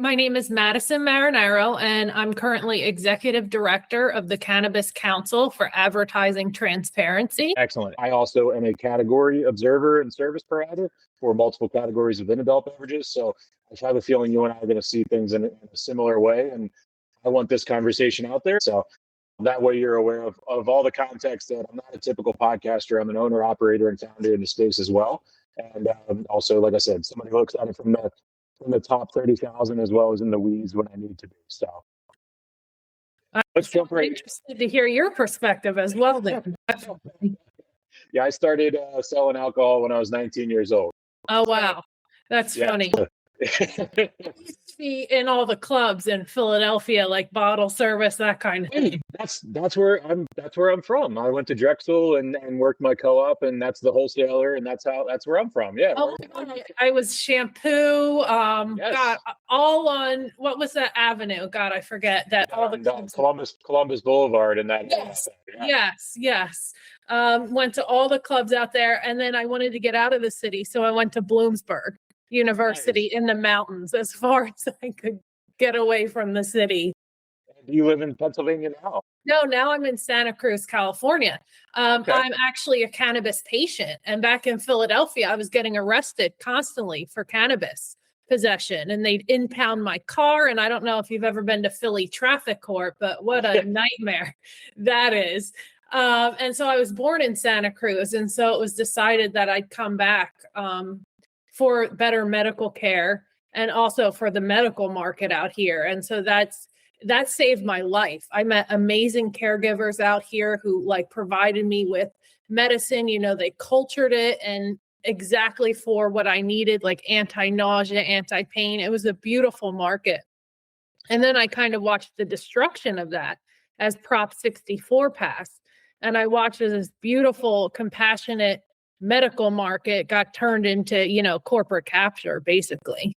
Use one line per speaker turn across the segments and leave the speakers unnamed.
My name is Madicyn Marinaro, and I'm currently Executive Director of the Cannabis Council for Advertising Transparency.
Excellent. I also am a category observer and service provider for multiple categories within adult beverages. So I have a feeling you and I are going to see things in a similar way. And I want this conversation out there. So that way you're aware of all the context that I'm not a typical podcaster. I'm an owner, operator, and founder in the space as well. And also, like I said, somebody looks at it from the top 30,000 as well as in the weeds when I need to be. So let's jump right in.
Interested to hear your perspective as well then.
Yeah, I started selling alcohol when I was 19 years old.
Oh, wow. That's funny. I used to be in all the clubs in Philadelphia, like bottle service, that kind of thing.
That's where I'm from. I went to Drexel and worked my co-op, and that's the wholesaler, and that's where I'm from. Yeah.
Oh my God. I was shampoo.
Yes.
God, all on what was that avenue? God, I forget that. All the
Columbus Boulevard and that.
Yes. Yes. Went to all the clubs out there, and then I wanted to get out of the city, so I went to Bloomsburg University in the mountains as far as I could get away from the city.
Do you live in Pennsylvania now?
No, now I'm in Santa Cruz, California.
Okay.
I'm actually a cannabis patient. And back in Philadelphia, I was getting arrested constantly for cannabis possession. And they'd impound my car. And I don't know if you've ever been to Philly traffic court, but what a nightmare that is. And so I was born in Santa Cruz. And so it was decided that I'd come back for better medical care and also for the medical market out here. And so that saved my life. I met amazing caregivers out here who provided me with medicine. They cultured it and exactly for what I needed, like anti-nausea, anti-pain. It was a beautiful market. And then I kind of watched the destruction of that as Prop 64 passed. And I watched as this beautiful, compassionate medical market got turned into, corporate capture, basically.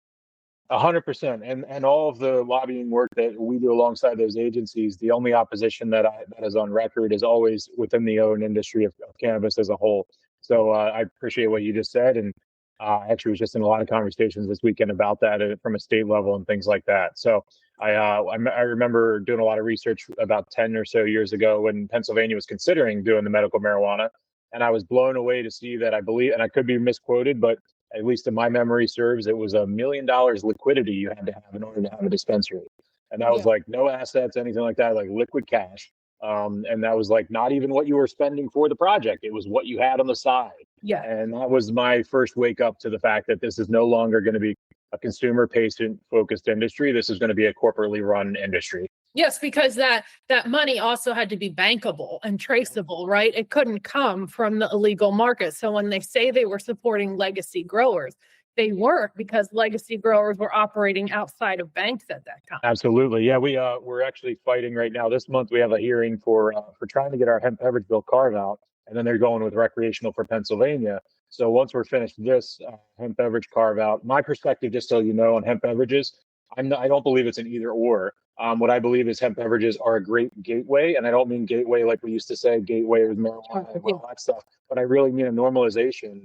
100%. And all of the lobbying work that we do alongside those agencies, the only opposition that is on record is always within the own industry of cannabis as a whole. So I appreciate what you just said. And I actually was just in a lot of conversations this weekend about that from a state level and things like that. So I remember doing a lot of research about 10 or so years ago when Pennsylvania was considering doing the medical marijuana. And I was blown away to see that I believe, and I could be misquoted, but at least in my memory serves, it was $1 million liquidity you had to have in order to have a dispensary. And that was no assets, anything like that, like liquid cash. And that was not even what you were spending for the project. It was what you had on the side.
Yeah.
And that was my first wake up to the fact that this is no longer going to be a consumer patient focused industry. This is going to be a corporately run industry.
Yes, because that money also had to be bankable and traceable, right? It couldn't come from the illegal market. So when they say they were supporting legacy growers, they weren't, because legacy growers were operating outside of banks at that time.
Absolutely. Yeah, we're actually fighting right now. This month we have a hearing for trying to get our hemp beverage bill carve out, and then they're going with recreational for Pennsylvania. So once we're finished this hemp beverage carve out, my perspective, just so you know, on hemp beverages, I don't believe it's an either or. What I believe is hemp beverages are a great gateway, and I don't mean gateway like we used to say, gateway with marijuana and all that stuff, but I really mean a normalization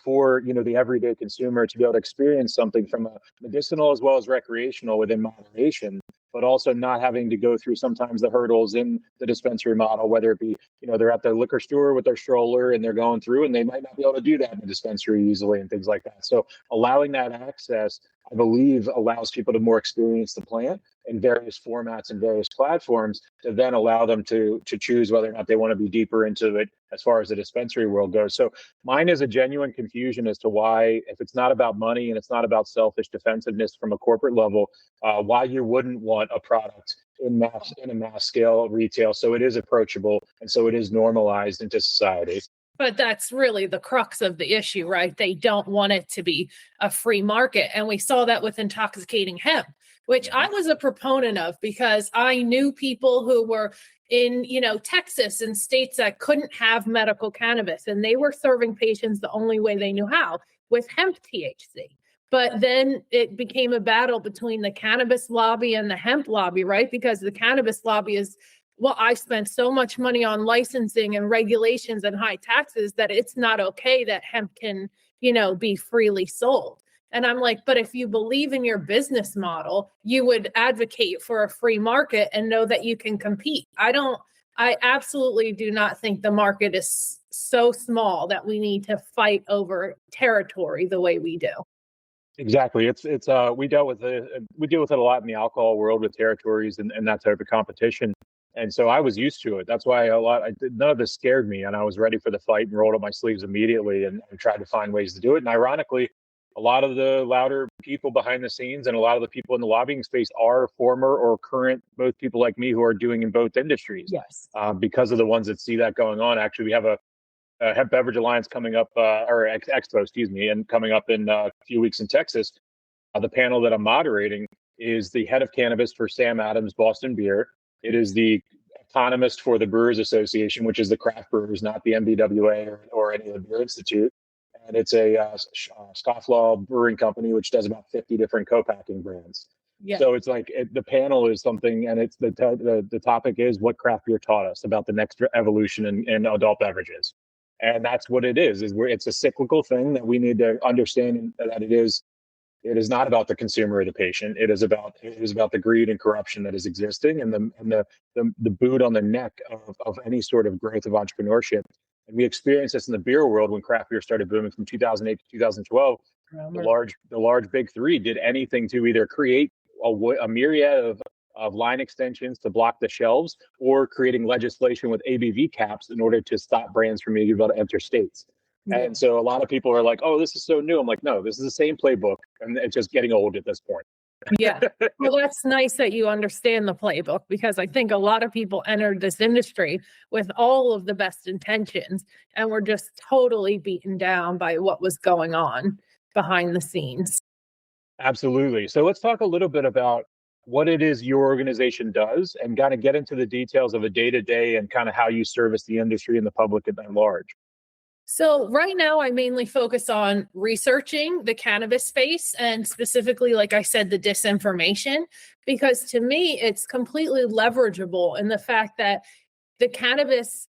for the everyday consumer to be able to experience something from a medicinal as well as recreational within moderation, but also not having to go through sometimes the hurdles in the dispensary model, whether it be they're at the liquor store with their stroller and they're going through, and they might not be able to do that in the dispensary easily and things like that. So allowing that access, I believe, allows people to more experience the plant in various formats and various platforms to then allow them to choose whether or not they want to be deeper into it as far as the dispensary world goes. So mine is a genuine confusion as to why, if it's not about money and it's not about selfish defensiveness from a corporate level, why you wouldn't want a product in a mass scale retail. So it is approachable, and so it is normalized into society.
But that's really the crux of the issue, right? They don't want it to be a free market. And we saw that with intoxicating hemp, which I was a proponent of, because I knew people who were in, Texas and states that couldn't have medical cannabis, and they were serving patients the only way they knew how, with hemp THC. But then it became a battle between the cannabis lobby and the hemp lobby, right? Because the cannabis lobby is, well, I spent so much money on licensing and regulations and high taxes that it's not okay that hemp can, be freely sold. And I'm like, but if you believe in your business model, you would advocate for a free market and know that you can compete. I absolutely do not think the market is so small that we need to fight over territory the way we do.
Exactly. It's we deal with it a lot in the alcohol world with territories and that type of competition. And so I was used to it. That's why none of this scared me, and I was ready for the fight and rolled up my sleeves immediately and tried to find ways to do it. And ironically, a lot of the louder people behind the scenes and a lot of the people in the lobbying space are former or current, both people like me who are doing in both industries.
Yes.
Because of the ones that see that going on. Actually, we have a Hemp Beverage Alliance coming up, Expo, excuse me, and coming up in a few weeks in Texas. The panel that I'm moderating is the head of cannabis for Sam Adams Boston Beer. It is the economist for the Brewers Association, which is the craft brewers, not the MBWA or any of the Beer Institute. And it's a scofflaw brewing company, which does about 50 different co-packing brands. Yeah. So it's like the panel is something, and it's the topic is what craft beer taught us about the next evolution in adult beverages. And that's what it is it's a cyclical thing that we need to understand that it is not about the consumer or the patient. It is about the greed and corruption that is existing and the boot on the neck of any sort of growth of entrepreneurship. And we experienced this in the beer world when craft beer started booming from 2008 to 2012. The large big three did anything to either create a myriad of line extensions to block the shelves, or creating legislation with ABV caps in order to stop brands from being able to enter states. Yeah. And so a lot of people are like, oh, this is so new. I'm like, no, this is the same playbook, and it's just getting old at this point.
Yeah. Well, that's nice that you understand the playbook, because I think a lot of people entered this industry with all of the best intentions and were just totally beaten down by what was going on behind the scenes.
Absolutely. So let's talk a little bit about what it is your organization does and kind of get into the details of a day-to-day and kind of how you service the industry and the public at large.
So right now I mainly focus on researching the cannabis space, and specifically, like I said, the disinformation, because to me, it's completely leverageable in the fact that the cannabis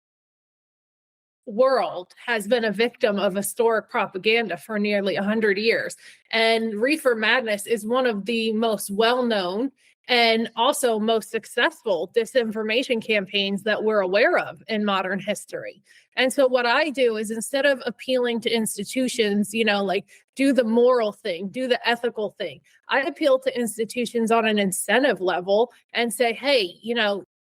world has been a victim of historic propaganda for nearly 100 years. And Reefer Madness is one of the most well-known and also most successful disinformation campaigns that we're aware of in modern history. And so what I do is, instead of appealing to institutions, like do the moral thing, do the ethical thing, I appeal to institutions on an incentive level and say, hey,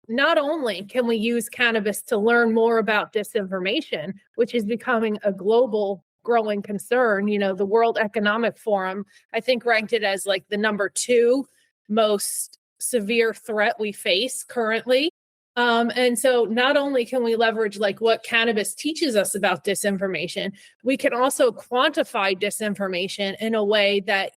not only can we use cannabis to learn more about disinformation, which is becoming a global growing concern. The World Economic Forum, I think, ranked it as like the number 2 most severe threat we face currently. And so not only can we leverage like what cannabis teaches us about disinformation, we can also quantify disinformation in a way that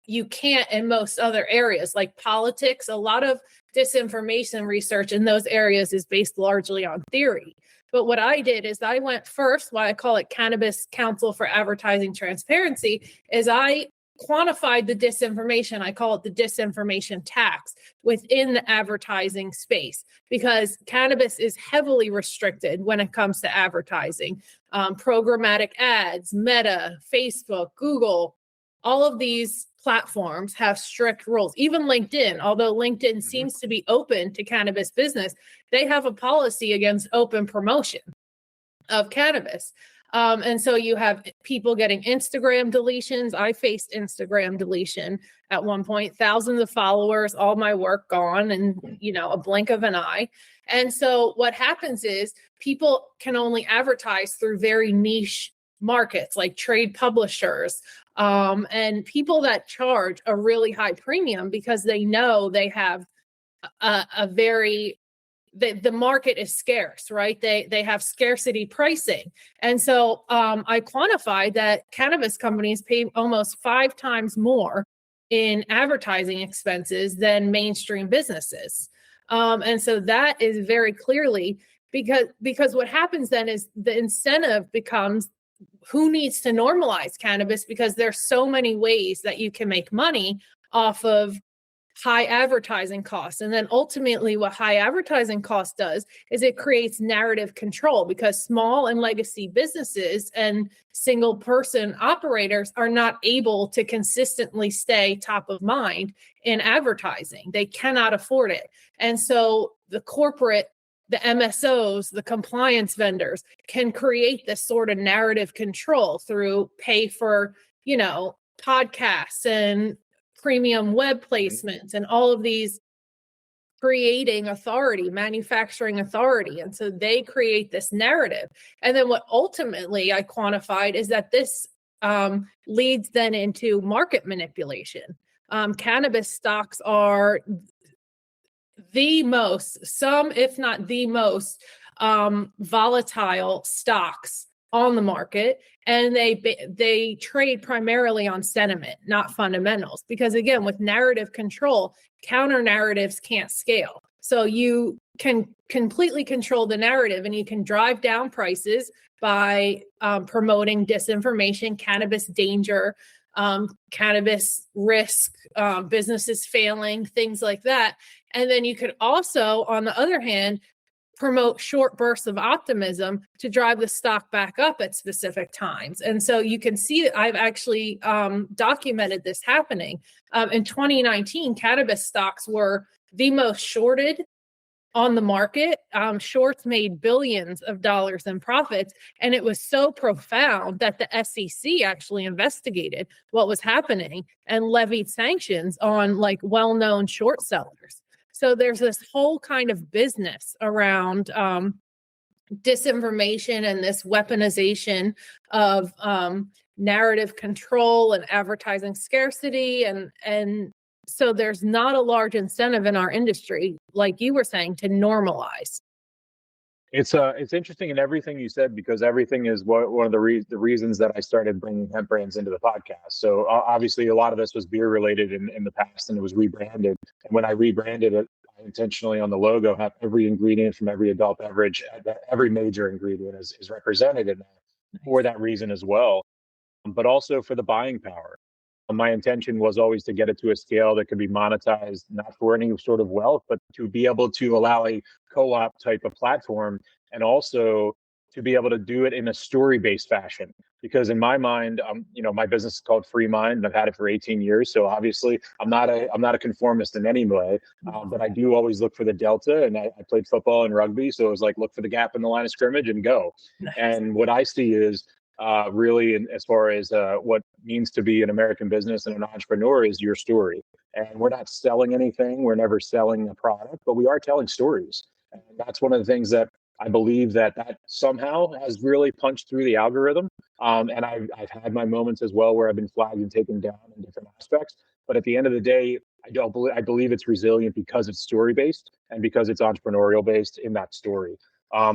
you can't in most other areas, like politics. A lot of disinformation research in those areas is based largely on theory. But what I did is I went first, why I call it Cannabis Council for Advertising Transparency, is I quantified the disinformation. I call it the disinformation tax within the advertising space, because cannabis is heavily restricted when it comes to advertising. Programmatic ads, Meta, Facebook, Google, all of these platforms have strict rules. Even LinkedIn, although LinkedIn seems to be open to cannabis business, they have a policy against open promotion of cannabis. And so you have people getting Instagram deletions. I faced Instagram deletion at one point, thousands of followers, all my work gone in, a blink of an eye. And so what happens is people can only advertise through very niche markets like trade publishers, and people that charge a really high premium because they know they have the market is scarce, right? They have scarcity pricing. And so I quantified that cannabis companies pay almost 5 times more in advertising expenses than mainstream businesses. And so that is very clearly because what happens then is the incentive becomes who needs to normalize cannabis, because there's so many ways that you can make money off of high advertising costs. And then ultimately what high advertising cost does is it creates narrative control, because small and legacy businesses and single person operators are not able to consistently stay top of mind in advertising. They cannot afford it. And so the MSOs, the compliance vendors, can create this sort of narrative control through pay for, podcasts and premium web placements and all of these, creating authority, manufacturing authority. And so they create this narrative. And then what ultimately I quantified is that this leads then into market manipulation. Cannabis stocks are the most, some if not the most volatile stocks on the market, and they trade primarily on sentiment, not fundamentals, because again, with narrative control, counter narratives can't scale. So you can completely control the narrative, and you can drive down prices by promoting disinformation, cannabis danger, cannabis risk, businesses failing, things like that. And then you could also, on the other hand, promote short bursts of optimism to drive the stock back up at specific times. And so you can see that I've actually documented this happening. In 2019, cannabis stocks were the most shorted on the market. Shorts made billions of dollars in profits. And it was so profound that the SEC actually investigated what was happening and levied sanctions on well-known short sellers. So there's this whole kind of business around disinformation and this weaponization of narrative control and advertising scarcity. And so there's not a large incentive in our industry, like you were saying, to normalize.
It's interesting in everything you said, because everything is one of the reasons that I started bringing hemp brands into the podcast. So obviously a lot of this was beer related in the past, and it was rebranded. And when I rebranded it, I intentionally on the logo have every ingredient from every adult beverage, every major ingredient is represented in that for that reason as well, but also for the buying power. My intention was always to get it to a scale that could be monetized, not for any sort of wealth, but to be able to allow a co-op type of platform, and also to be able to do it in a story-based fashion. Because in my mind, my business is called Free Mind, and I've had it for 18 years. So obviously, I'm not a conformist in any way, but I do always look for the delta. And I played football and rugby, so it was like look for the gap in the line of scrimmage and go. Nice. And what I see is really, as far as what means to be an American business and an entrepreneur, is your story. And we're not selling anything. We're never selling a product, but we are telling stories. And that's one of the things that I believe that somehow has really punched through the algorithm. And I've had my moments as well where I've been flagged and taken down in different aspects. But at the end of the day, I believe it's resilient because it's story-based and because it's entrepreneurial-based in that story.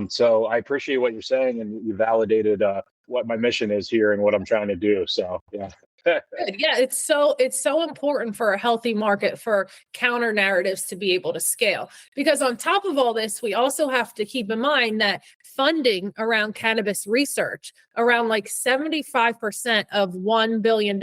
So I appreciate what you're saying, and you validated what my mission is here and what I'm trying to do. So yeah.
Good. Yeah, it's so important for a healthy market for counter narratives to be able to scale. Because on top of all this, we also have to keep in mind that funding around cannabis research, around 75% of $1 billion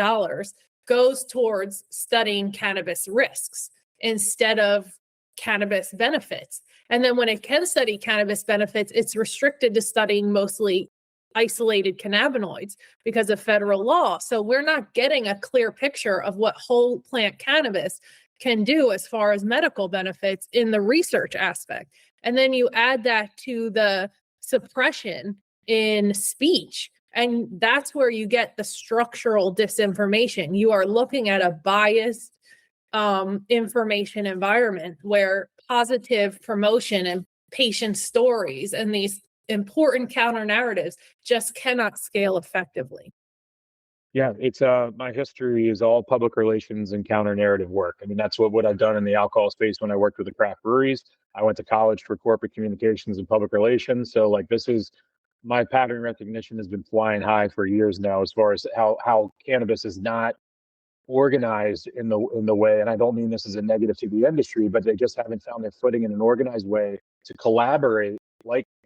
goes towards studying cannabis risks instead of cannabis benefits. And then when it can study cannabis benefits, it's restricted to studying mostly isolated cannabinoids because of federal law. So we're not getting a clear picture of what whole plant cannabis can do as far as medical benefits in the research aspect. And then you add that to the suppression in speech, and that's where you get the structural disinformation. You are looking at a biased information environment where positive promotion and patient stories and these important counter narratives just cannot scale effectively.
Yeah, it's my history is all public relations and counter narrative work. I mean, that's what I've done in the alcohol space when I worked with the craft breweries. I went to college for corporate communications and public relations. So this is my pattern recognition has been flying high for years now, as far as how cannabis is not organized in the way, and I don't mean this as a negative to the industry, but they just haven't found their footing in an organized way to collaborate,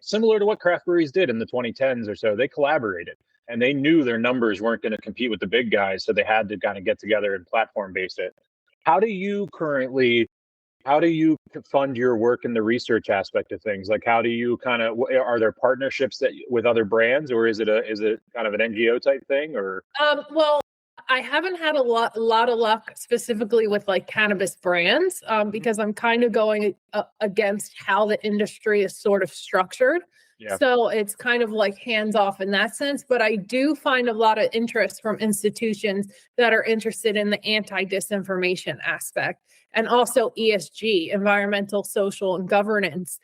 similar to what craft breweries did in the 2010s or so. They collaborated, and they knew their numbers weren't going to compete with the big guys, so they had to kind of get together and platform base it. How do you currently fund your work in the research aspect of things? Like, how do you are there partnerships with other brands, or is it kind of an NGO type thing, or?
Well, I haven't had a lot of luck specifically with like cannabis brands, because I'm kind of going against how the industry is sort of structured.
Yeah.
So it's kind of like hands off in that sense. But I do find a lot of interest from institutions that are interested in the anti-disinformation aspect, and also ESG, environmental, social, and governance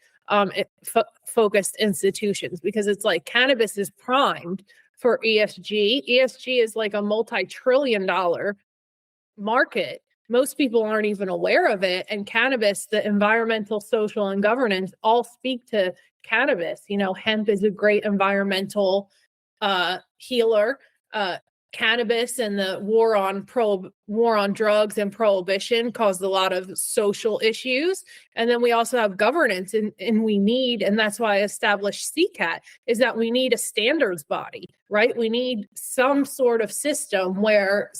focused institutions, because it's like cannabis is primed for ESG. ESG is like a multi-trillion-dollar market. Most people aren't even aware of it. And cannabis, the environmental, social, and governance all speak to cannabis. You know, hemp is a great environmental healer. Cannabis and the war on drugs and prohibition caused a lot of social issues. And then we also have governance, and that's why I established CCAT, is that we need a standards body, right? We need some sort of system where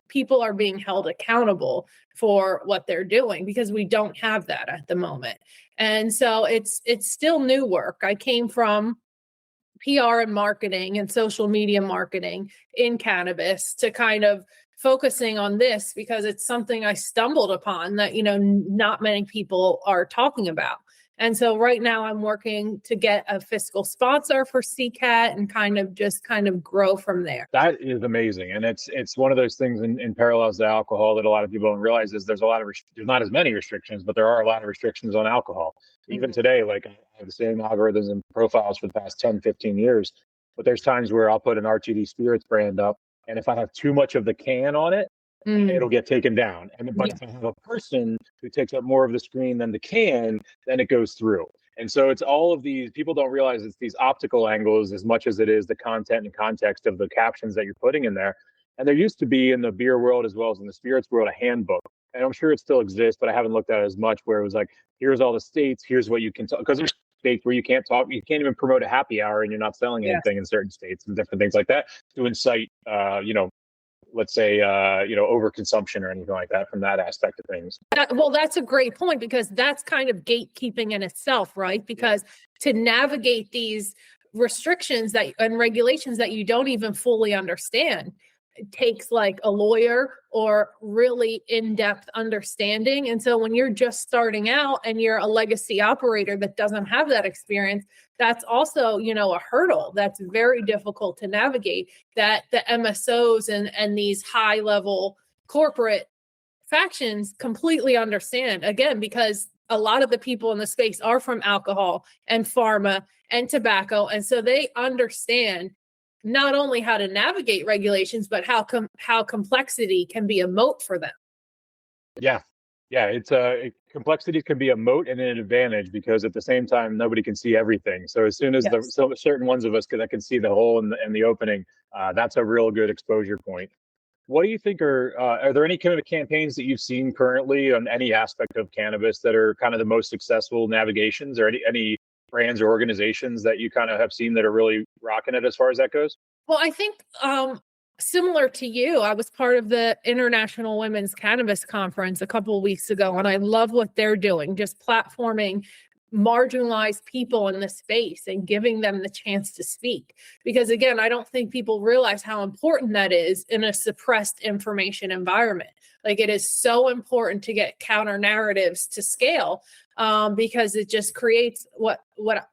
people are being held accountable for what they're doing, because we don't have that at the moment. And so it's still new work. I came from PR and marketing and social media marketing in cannabis to kind of focusing on this, because it's something I stumbled upon that, you know, not many people are talking about. And so right now I'm working to get a fiscal sponsor for CCAT and kind of grow from there.
That is amazing. And it's one of those things in parallels to alcohol that a lot of people don't realize is there's not as many restrictions, but there are a lot of restrictions on alcohol. Even today, like, I have the same algorithms and profiles for the past 10, 15 years, but there's times where I'll put an RTD spirits brand up, and if I have too much of the can on it, it'll get taken down. But if I have a person who takes up more of the screen than the can, then it goes through. And so it's all of these, people don't realize it's these optical angles as much as it is the content and context of the captions that you're putting in there. And there used to be, in the beer world as well as in the spirits world, a handbook. And I'm sure it still exists, but I haven't looked at it as much, where it was like, here's all the states, here's what you can talk. Because there's states where you can't talk, you can't even promote a happy hour, and you're not selling anything in certain states and different things like that to incite, let's say, overconsumption or anything like that from that aspect of things.
Well, that's a great point, because that's kind of gatekeeping in itself, right? Because to navigate these restrictions and regulations that you don't even fully understand, it takes like a lawyer or really in-depth understanding. And so when you're just starting out and you're a legacy operator that doesn't have that experience, that's also, a hurdle that's very difficult to navigate, that the MSOs and these high level corporate factions completely understand, again, because a lot of the people in the space are from alcohol and pharma and tobacco. And so they understand not only how to navigate regulations, but how complexity can be a moat for them.
Yeah. It's complexity can be a moat and an advantage, because at the same time, nobody can see everything. So as soon as certain ones of us that can see the hole and the opening, that's a real good exposure point. What do you think are there any kind of campaigns that you've seen currently on any aspect of cannabis that are kind of the most successful navigations, or any brands or organizations that you kind of have seen that are really rocking it as far as that goes?
Well, I think similar to you, I was part of the International Women's Cannabis Conference a couple of weeks ago, and I love what they're doing, just platforming marginalized people in the space and giving them the chance to speak. Because again, I don't think people realize how important that is in a suppressed information environment. Like, it is so important to get counter narratives to scale, because it just creates what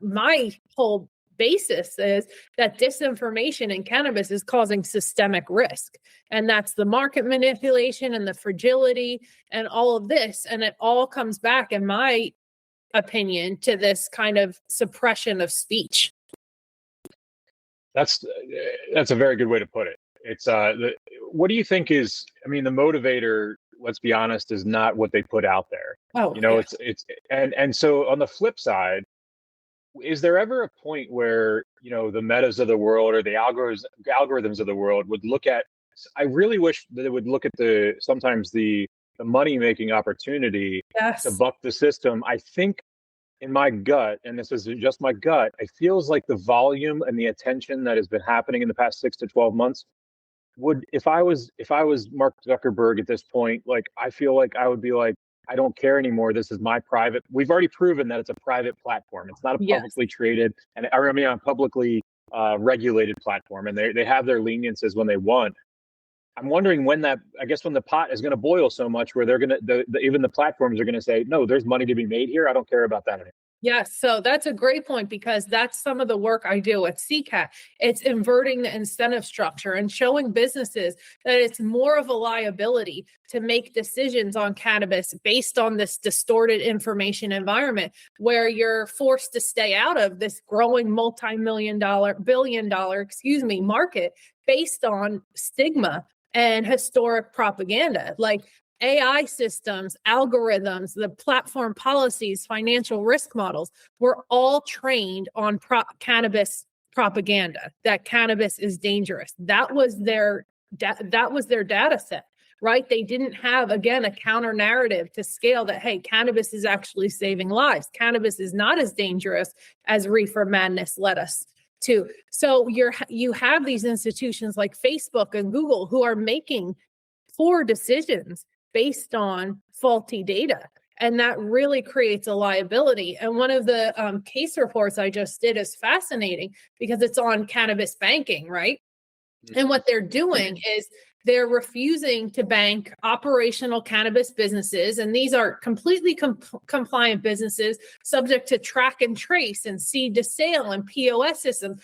my whole basis is, that disinformation in cannabis is causing systemic risk. And that's the market manipulation and the fragility and all of this. And it all comes back, in my opinion, to this kind of suppression of speech.
That's a very good way to put it. It's what do you think is, the motivator, let's be honest, is not what they put out there. It's and so on the flip side, is there ever a point where, the metas of the world or the algorithms of the world would look at, I really wish that they would look at sometimes the money-making opportunity to buck the system. I think, in my gut, and this is just my gut, it feels like the volume and the attention that has been happening in the past 6 to 12 months would if I was Mark Zuckerberg at this point, like I feel like I would be like, I don't care anymore. This is my private. We've already proven that it's a private platform. It's not a
Yes.
publicly traded, and I mean a publicly regulated platform, and they have their leniences when they want. I'm wondering when that, I guess when the pot is going to boil so much where they're going to, even the platforms are going to say, no, there's money to be made here. I don't care about that anymore.
Yes, so that's a great point because that's some of the work I do at CCAT. It's inverting the incentive structure and showing businesses that it's more of a liability to make decisions on cannabis based on this distorted information environment where you're forced to stay out of this growing billion-dollar market based on stigma and historic propaganda. Like AI systems, algorithms, the platform policies, financial risk models were all trained on cannabis propaganda, that cannabis is dangerous. That was their data set, right? They didn't have, again, a counter narrative to scale that, hey, cannabis is actually saving lives. Cannabis is not as dangerous as Reefer Madness led us to. So you have these institutions like Facebook and Google who are making poor decisions based on faulty data. And that really creates a liability. And one of the case reports I just did is fascinating because it's on cannabis banking, right? And what they're doing is they're refusing to bank operational cannabis businesses. And these are completely compliant businesses subject to track and trace and seed to sale and POS systems.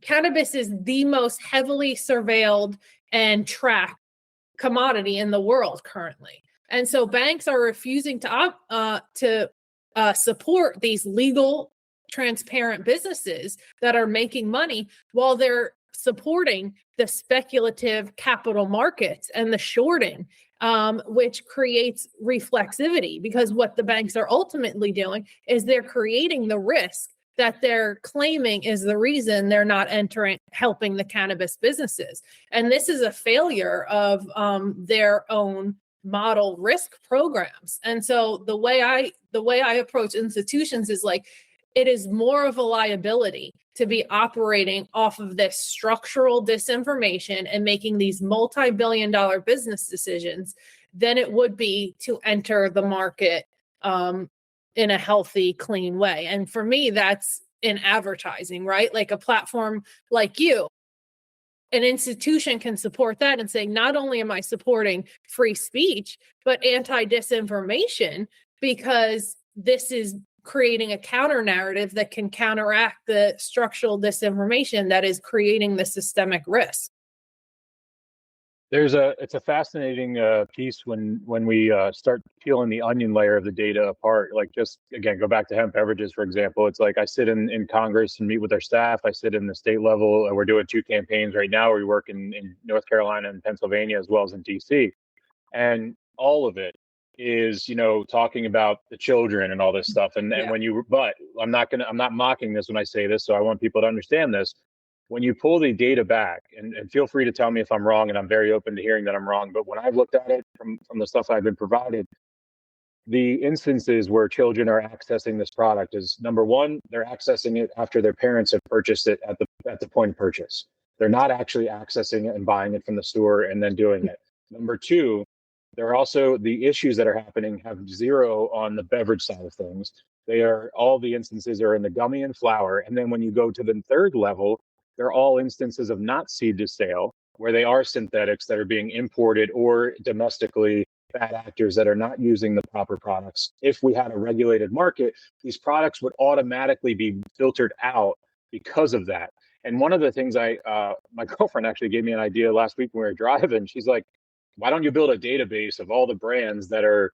Cannabis is the most heavily surveilled and tracked commodity in the world currently. And so banks are refusing to support these legal, transparent businesses that are making money while they're supporting the speculative capital markets and the shorting, which creates reflexivity because what the banks are ultimately doing is they're creating the risk that they're claiming is the reason they're not helping the cannabis businesses. And this is a failure of their own model risk programs. And so the way I approach institutions is like, it is more of a liability to be operating off of this structural disinformation and making these multi-billion-dollar business decisions than it would be to enter the market in a healthy, clean way. And for me, that's in advertising, right? Like a platform like you, an institution can support that and say, not only am I supporting free speech, but anti-disinformation, because this is creating a counter narrative that can counteract the structural disinformation that is creating the systemic risk.
It's a fascinating piece when we start peeling the onion layer of the data apart. Like, just again, go back to hemp beverages, for example. It's like I sit in Congress and meet with our staff. I sit in the state level, and we're doing 2 campaigns right now. We work in North Carolina and Pennsylvania as well as in DC, and all of it is, talking about the children and all this stuff. And but I'm not mocking this when I say this, so I want people to understand this. When you pull the data back, and feel free to tell me if I'm wrong, and I'm very open to hearing that I'm wrong, but when I've looked at it from the stuff I've been provided, the instances where children are accessing this product is, number one, they're accessing it after their parents have purchased it at the point of purchase. They're not actually accessing it and buying it from the store and then doing it. Number two, there are also the issues that are happening have zero on the beverage side of things. All the instances are in the gummy and flower. And then when you go to the third level, they're all instances of not seed to sale, where they are synthetics that are being imported or domestically bad actors that are not using the proper products. If we had a regulated market, these products would automatically be filtered out because of that. And one of the things my girlfriend actually gave me an idea last week when we were driving. She's like, why don't you build a database of all the brands that are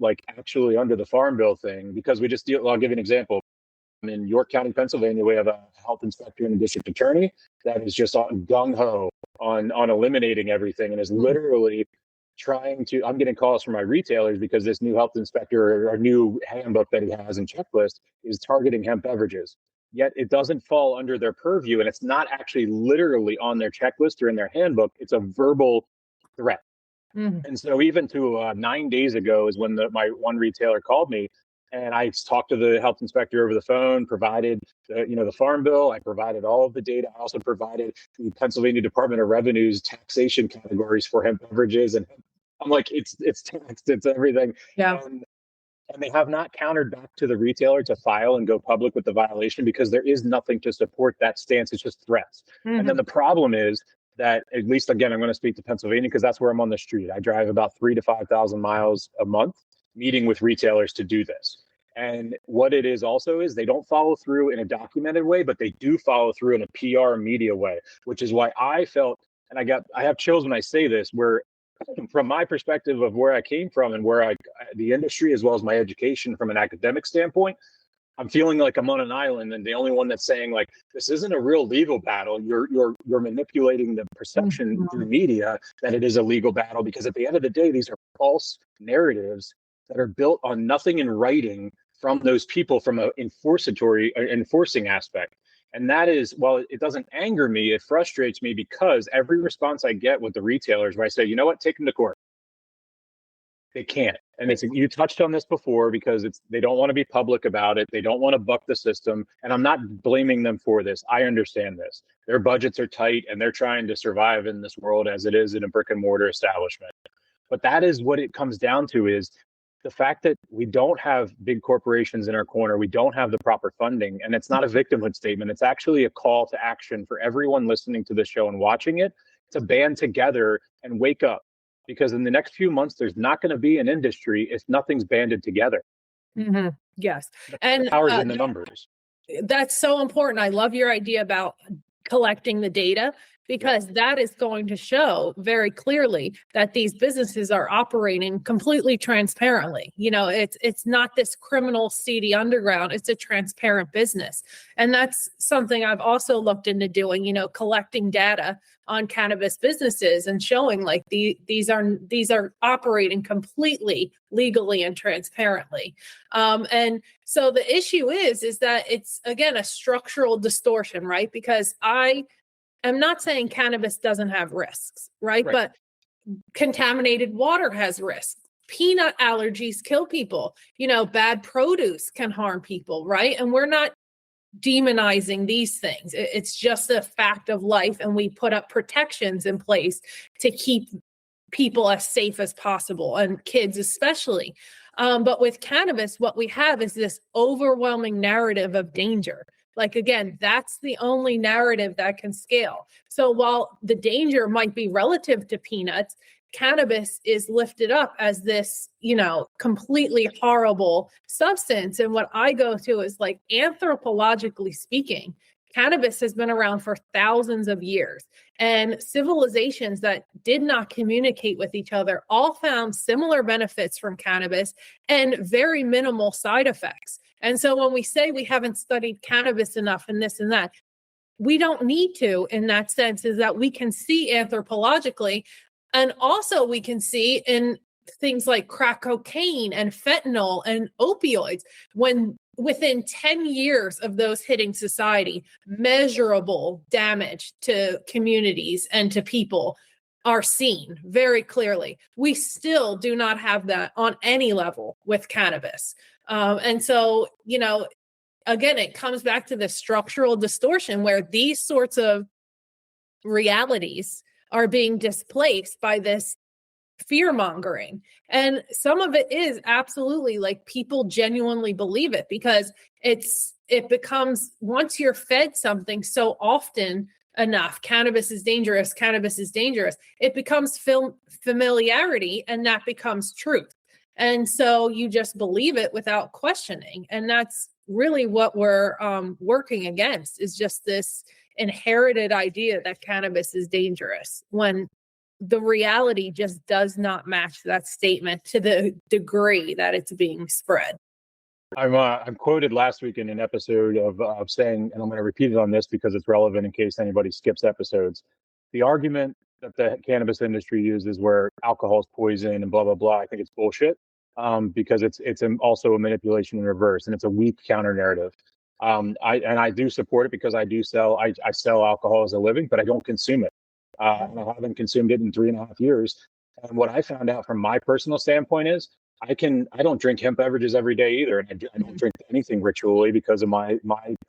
like actually under the Farm Bill thing? Because I'll give you an example. In York County, Pennsylvania, we have a health inspector and a district attorney that is just on gung-ho on eliminating everything and is literally trying to. I'm getting calls from my retailers because this new health inspector or new handbook that he has and checklist is targeting hemp beverages. Yet it doesn't fall under their purview, and it's not actually literally on their checklist or in their handbook. It's a verbal threat. And so even to 9 days ago is when my one retailer called me And I talked to the health inspector over the phone, provided the farm bill. I provided all of the data. I also provided the Pennsylvania Department of Revenue's taxation categories for hemp beverages. And I'm like, it's taxed, it's everything.
Yeah.
And they have not countered back to the retailer to file and go public with the violation because there is nothing to support that stance. It's just threats. And then the problem is that, at least again, I'm going to speak to Pennsylvania because that's where I'm on the street. I drive about 3,000 to 5,000 miles a month meeting with retailers to do this. And what it is also is they don't follow through in a documented way, but they do follow through in a PR media way, which is why I felt, and I have chills when I say this, where from my perspective of where I came from and where the industry, as well as my education from an academic standpoint, I'm feeling like I'm on an island and the only one that's saying like, this isn't a real legal battle. You're manipulating the perception through media that it is a legal battle, because at the end of the day, these are false narratives that are built on nothing in writing from those people from an enforcing aspect. And that is, while it doesn't anger me, it frustrates me because every response I get with the retailers where I say, you know what, take them to court. They can't. And you touched on this before, because they don't want to be public about it. They don't want to buck the system. And I'm not blaming them for this. I understand this. Their budgets are tight and they're trying to survive in this world as it is in a brick and mortar establishment. But that is what it comes down to, is the fact that we don't have big corporations in our corner. We don't have the proper funding. And it's not a victimhood statement. It's actually a call to action for everyone listening to this show and watching it to band together and wake up. Because in the next few months, there's not going to be an industry if nothing's banded together.
Yes. And
the power's in the numbers.
That's so important. I love your idea about collecting the data, because that is going to show very clearly that these businesses are operating completely transparently. It's not this criminal, seedy underground. It's a transparent business. And that's something I've also looked into doing, collecting data on cannabis businesses and showing like these are operating completely legally and transparently. And so the issue is that it's, again, a structural distortion, right? Because I'm not saying cannabis doesn't have risks, right? But contaminated water has risks. Peanut allergies kill people. Bad produce can harm people, right? And we're not demonizing these things. It's just a fact of life. And we put up protections in place to keep people as safe as possible, and kids especially. But with cannabis, what we have is this overwhelming narrative of danger. Like, again, that's the only narrative that can scale. So while the danger might be relative to peanuts, cannabis is lifted up as this, completely horrible substance. And what I go to is like, anthropologically speaking, cannabis has been around for thousands of years, and civilizations that did not communicate with each other all found similar benefits from cannabis and very minimal side effects. And so when we say we haven't studied cannabis enough and this and that, we don't need to, in that sense, is that we can see anthropologically, and also we can see in things like crack cocaine and fentanyl and opioids, when within 10 years of those hitting society, measurable damage to communities and to people are seen very clearly. We still do not have that on any level with cannabis. And so, again, it comes back to the structural distortion where these sorts of realities are being displaced by this fear mongering. And some of it is absolutely like people genuinely believe it, because it becomes, once you're fed something so often enough, cannabis is dangerous, it becomes familiarity, and that becomes truth. And so you just believe it without questioning. And that's really what we're working against, is just this inherited idea that cannabis is dangerous, when the reality just does not match that statement to the degree that it's being spread.
I'm quoted last week in an episode of saying, and I'm going to repeat it on this because it's relevant in case anybody skips episodes. The argument that the cannabis industry uses where alcohol is poison and blah, blah, blah, I think it's bullshit, because it's also a manipulation in reverse, and it's a weak counter narrative. I do support it because I sell alcohol as a living, but I don't consume it. And I haven't consumed it in 3.5 years. And what I found out from my personal standpoint is I don't drink hemp beverages every day either. And I don't drink anything ritually because of my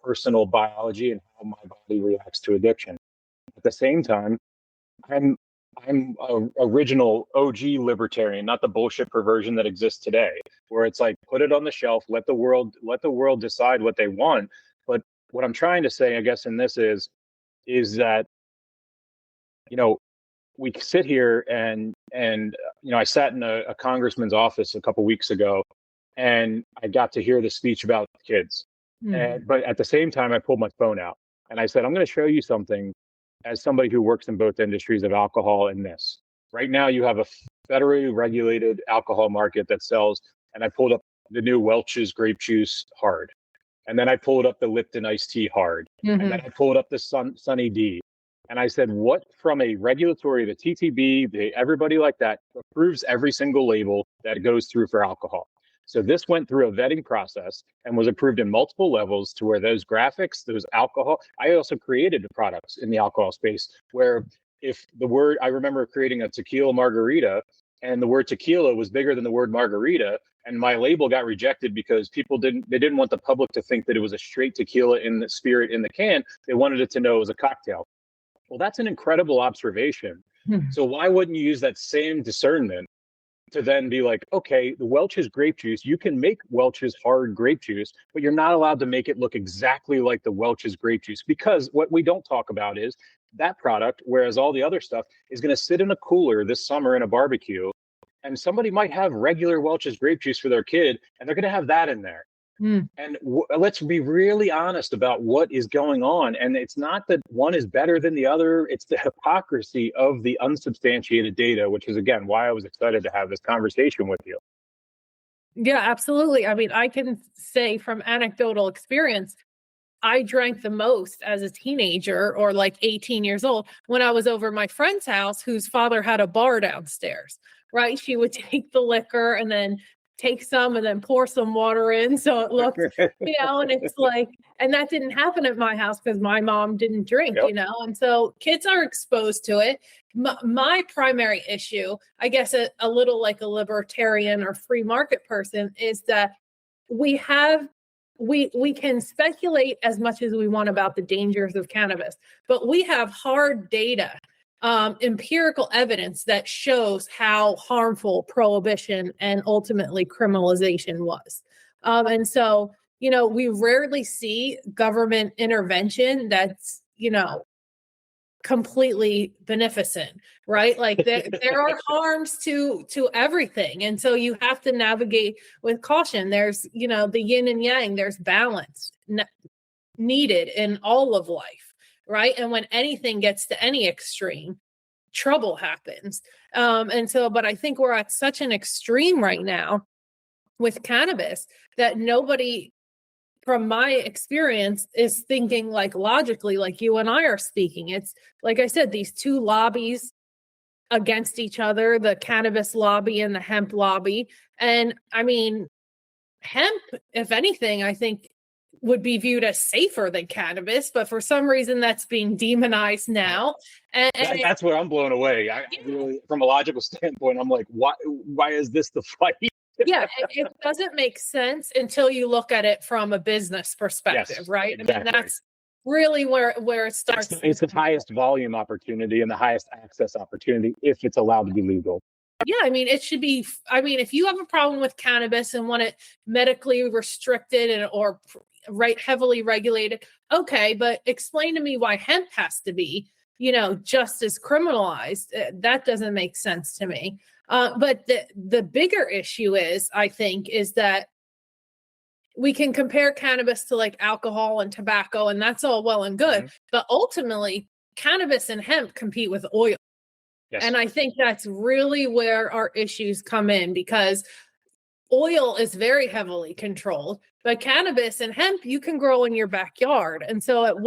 personal biology and how my body reacts to addiction. At the same time, I'm a original OG libertarian, not the bullshit perversion that exists today, where it's like, put it on the shelf, let the world decide what they want. But what I'm trying to say, I guess, in this is that, we sit here and I sat in a congressman's office a couple weeks ago, and I got to hear the speech about kids. But at the same time, I pulled my phone out and I said, I'm going to show you something as somebody who works in both industries of alcohol and this. Right now, you have a federally regulated alcohol market that sells, and I pulled up the new Welch's grape juice hard. And then I pulled up the Lipton iced tea hard. And then I pulled up the Sunny D. And I said, what from a regulatory, the TTB, everybody like that approves every single label that goes through for alcohol. So this went through a vetting process and was approved in multiple levels to where those graphics, those alcohol, I also created the products in the alcohol space where if the word, I remember creating a tequila margarita and the word tequila was bigger than the word margarita, and my label got rejected because they didn't want the public to think that it was a straight tequila in the spirit in the can. They wanted it to know it was a cocktail. Well, that's an incredible observation. So why wouldn't you use that same discernment to then be like, okay, the Welch's grape juice, you can make Welch's hard grape juice, but you're not allowed to make it look exactly like the Welch's grape juice, because what we don't talk about is that product, whereas all the other stuff is going to sit in a cooler this summer in a barbecue, and somebody might have regular Welch's grape juice for their kid, and they're going to have that in there. And let's be really honest about what is going on. And it's not that one is better than the other. It's the hypocrisy of the unsubstantiated data, which is, again, why I was excited to have this conversation with you.
Yeah, absolutely. I mean, I can say from anecdotal experience, I drank the most as a teenager or like 18 years old when I was over my friend's house whose father had a bar downstairs, right? She would take the liquor and then take some and then pour some water in. So it looked, and it's like, and that didn't happen at my house because my mom didn't drink, and so kids are exposed to it. My primary issue, I guess a little like a libertarian or free market person, is that we can speculate as much as we want about the dangers of cannabis, but we have hard data, empirical evidence that shows how harmful prohibition and ultimately criminalization was. And so, we rarely see government intervention that's, completely beneficent, right? Like there are harms to everything. And so you have to navigate with caution. There's, the yin and yang, there's balance needed in all of life, right? And when anything gets to any extreme, trouble happens. But I think we're at such an extreme right now with cannabis that nobody, from my experience, is thinking like logically, like you and I are speaking. It's like I said, these two lobbies against each other, the cannabis lobby and the hemp lobby. And I mean, hemp, if anything, I think would be viewed as safer than cannabis, but for some reason that's being demonized now. And
that's where I'm blown away. I really, from a logical standpoint, I'm like, why is this the fight?
Yeah, it doesn't make sense until you look at it from a business perspective, right?
Exactly.
I mean, that's really where it starts.
It's the highest volume opportunity and the highest access opportunity if it's allowed to be legal.
Yeah, I mean, it should be. I mean, if you have a problem with cannabis and want it medically restricted or heavily regulated, okay, but explain to me why hemp has to be, just as criminalized. That doesn't make sense to me. But the bigger issue is that we can compare cannabis to like alcohol and tobacco, and that's all well and good. But ultimately, cannabis and hemp compete with oil. Yes. And I think that's really where our issues come in, because oil is very heavily controlled, but cannabis and hemp you can grow in your backyard. And so at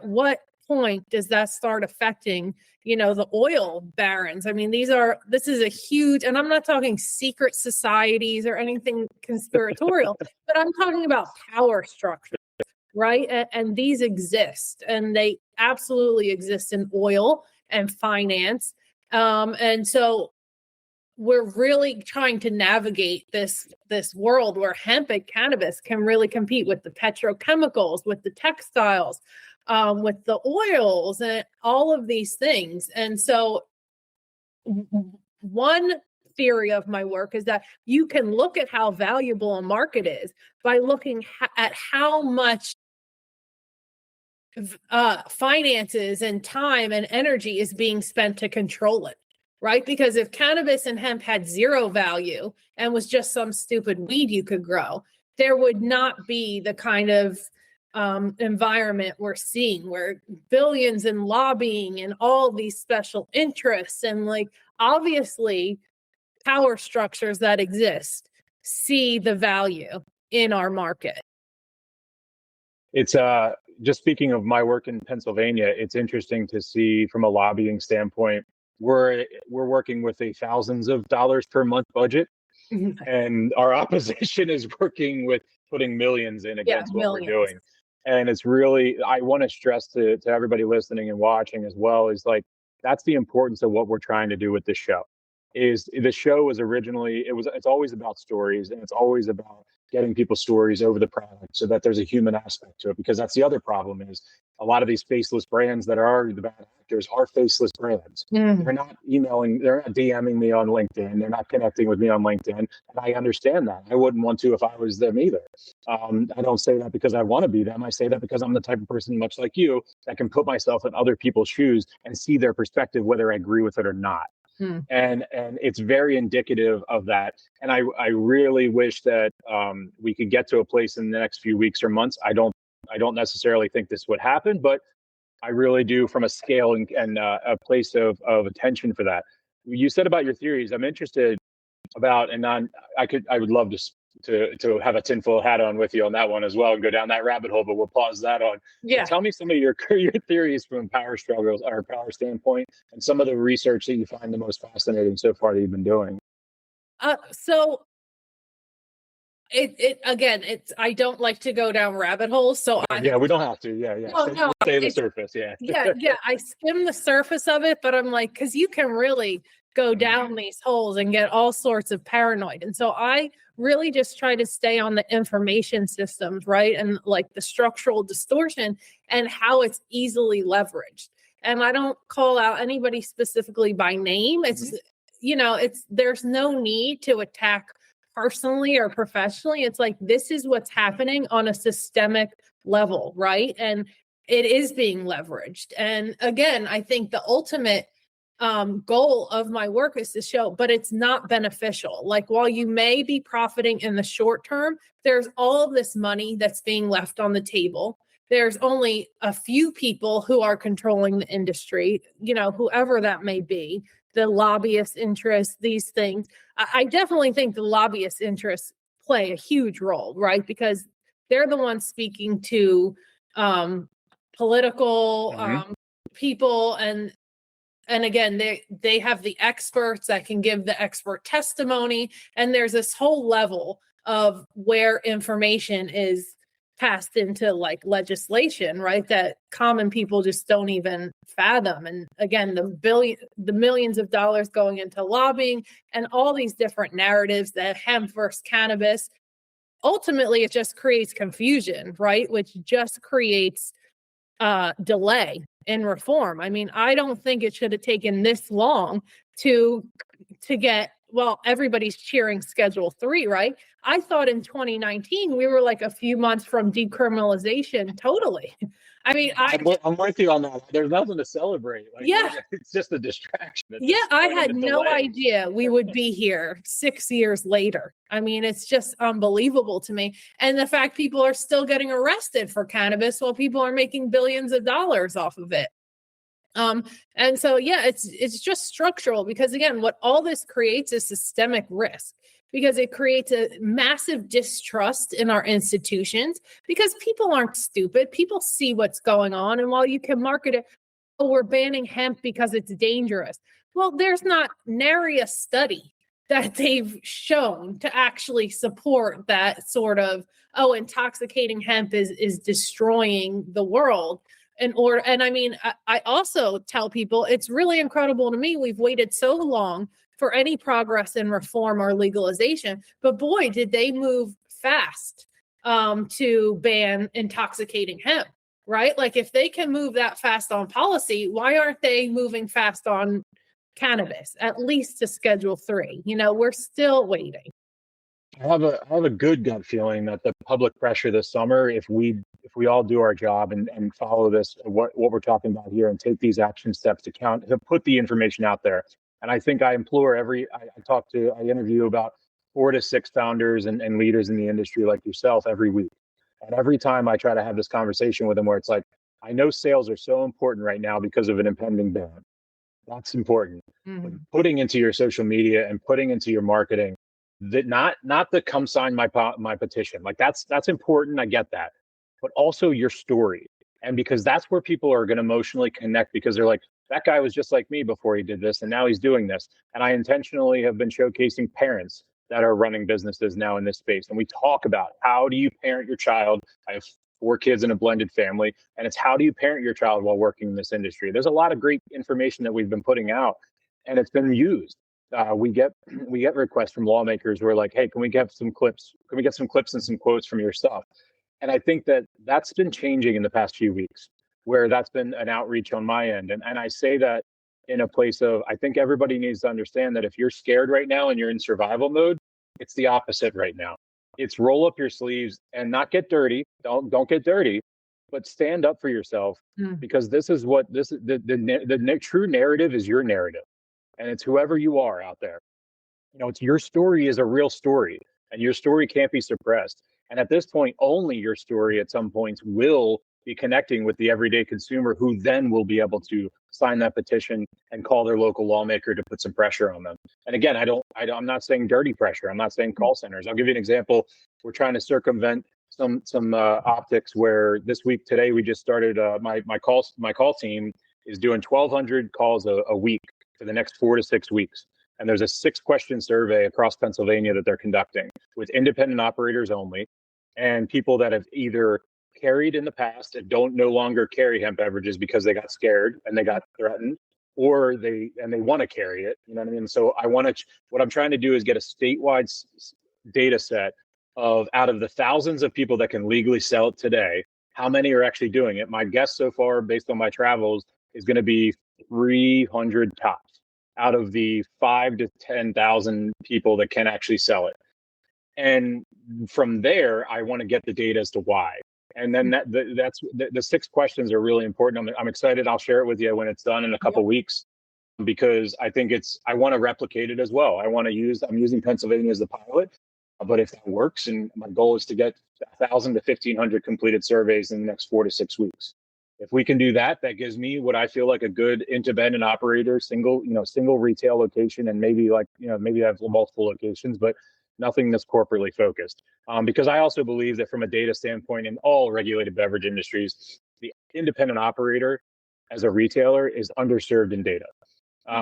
what point does that start affecting, the oil barons? I mean, this is a huge, and I'm not talking secret societies or anything conspiratorial, but I'm talking about power structure, right? And these exist, and they absolutely exist in oil and finance. And so we're really trying to navigate this world where hemp and cannabis can really compete with the petrochemicals, with the textiles, with the oils, and all of these things. And so one theory of my work is that you can look at how valuable a market is by looking at how much finances and time and energy is being spent to control it, right? Because if cannabis and hemp had zero value and was just some stupid weed you could grow, there would not be the kind of environment we're seeing, where billions in lobbying and all these special interests and like obviously power structures that exist see the value in our market.
It's just speaking of my work in Pennsylvania, it's interesting to see from a lobbying standpoint, we're working with a thousands of dollars per month budget, and our opposition is working with putting millions in against what we're doing. And it's really, I want to stress to everybody listening and watching as well, is like, that's the importance of what we're trying to do with this show. Is the show was originally, it's always about stories, and it's always about getting people's stories over the product so that there's a human aspect to it, because that's the other problem is a lot of these faceless brands that are the bad actors are faceless brands. They're not emailing, they're not DMing me on LinkedIn, they're not connecting with me on LinkedIn, and I understand that. I wouldn't want to if I was them either. I don't say that because I want to be them. I say that because I'm the type of person, much like you, that can put myself in other people's shoes and see their perspective, whether I agree with it or not. And it's very indicative of that. And I really wish that we could get to a place in the next few weeks or months. I don't necessarily think this would happen, but I really do, from a scale and a place of attention for that. You said about your theories. I'm interested about, and I would love to have a tinfoil hat on with you on that one as well and go down that rabbit hole, but we'll pause that on.
Yeah.
So tell me some of your theories from power struggles or power standpoint, and some of the research that you find the most fascinating so far that you've been doing.
So it's I don't like to go down rabbit holes, so
we don't have to. No, stay the surface.
I skim the surface of it, but I'm like, because you can really go down these holes and get all sorts of paranoid. And so I really just try to stay on the information systems, right? And like the structural distortion and how it's easily leveraged. And I don't call out anybody specifically by name. It's, there's no need to attack personally or professionally. It's like, this is what's happening on a systemic level, right? And it is being leveraged. And again, I think the ultimate goal of my work is to show, but it's not beneficial. Like, while you may be profiting in the short term, there's all of this money that's being left on the table. There's only a few people who are controlling the industry, whoever that may be, the lobbyist interests, these things. I definitely think the lobbyist interests play a huge role, right? Because they're the ones speaking to political people, and again, they have the experts that can give the expert testimony. And there's this whole level of where information is passed into like legislation, right? That common people just don't even fathom. And again, the millions of dollars going into lobbying and all these different narratives, that hemp versus cannabis, ultimately it just creates confusion, right? Which just creates delay in reform. I mean, I don't think it should have taken this long to get, well, everybody's cheering Schedule 3, right? I thought in 2019 we were like a few months from decriminalization totally. I mean,
I'm with you on that. There's nothing to celebrate. Like, it's just a distraction.
I had no idea we would be here 6 years later. I mean, it's just unbelievable to me. And the fact people are still getting arrested for cannabis while people are making billions of dollars off of it. And so, it's just structural, because again, what all this creates is systemic risk, because it creates a massive distrust in our institutions, because people aren't stupid. People see what's going on. And while you can market it, oh, we're banning hemp because it's dangerous. Well, there's not nary a study that they've shown to actually support that sort of, intoxicating hemp is destroying the world. And I mean, I also tell people, it's really incredible to me. We've waited so long for any progress in reform or legalization. But boy, did they move fast to ban intoxicating hemp, right? Like if they can move that fast on policy, why aren't they moving fast on cannabis, at least to Schedule 3? We're still waiting.
I have a good gut feeling that the public pressure this summer, if we all do our job and follow this, what we're talking about here, and take these action steps to put the information out there. And I think I implore I interview about 4 to 6 founders and leaders in the industry like yourself every week. And every time I try to have this conversation with them where it's like, I know sales are so important right now because of an impending ban. That's important. But putting into your social media and putting into your marketing, that not the come sign my petition. Like that's important. I get that. But also your story. And because that's where people are going to emotionally connect, because they're like, that guy was just like me before he did this, and now he's doing this. And I intentionally have been showcasing parents that are running businesses now in this space. And we talk about how do you parent your child. I have 4 kids in a blended family, and it's how do you parent your child while working in this industry. There's a lot of great information that we've been putting out, and it's been used. We get requests from lawmakers who are like, hey, can we get some clips? Can we get some clips and some quotes from your stuff? And I think that's been changing in the past few weeks, where that's been an outreach on my end. And I say that in a place of, I think everybody needs to understand that if you're scared right now and you're in survival mode, it's the opposite right now. It's roll up your sleeves and not get dirty. Don't get dirty, but stand up for yourself, because this is what the true narrative is, your narrative. And it's whoever you are out there. It's your story is a real story, and your story can't be suppressed. And at this point, only your story at some points will be connecting with the everyday consumer, who then will be able to sign that petition and call their local lawmaker to put some pressure on them. And again, I'm not saying dirty pressure. I'm not saying call centers. I'll give you an example. We're trying to circumvent some optics where today we just started. My call team is doing 1,200 calls a week for the next 4 to 6 weeks. And there's a 6-question survey across Pennsylvania that they're conducting with independent operators only, and people that have either carried in the past and don't no longer carry hemp beverages because they got scared and they got threatened, or they want to carry it. You know what I mean? So what I'm trying to do is get a statewide data set of, out of the thousands of people that can legally sell it today, how many are actually doing it. My guess so far, based on my travels, is going to be 300 tops out of the 5 to 10,000 people that can actually sell it. And from there, I want to get the data as to why. And then that's the 6 questions are really important. I'm excited. I'll share it with you when it's done in a couple weeks, because I think I want to replicate it as well. I'm using Pennsylvania as the pilot, but if that works, and my goal is to get 1,000 to 1,500 completed surveys in the next 4 to 6 weeks. If we can do that, that gives me what I feel like a good independent operator, single retail location, and maybe I have multiple locations, but nothing that's corporately focused. Because I also believe that from a data standpoint, in all regulated beverage industries, the independent operator as a retailer is underserved in data.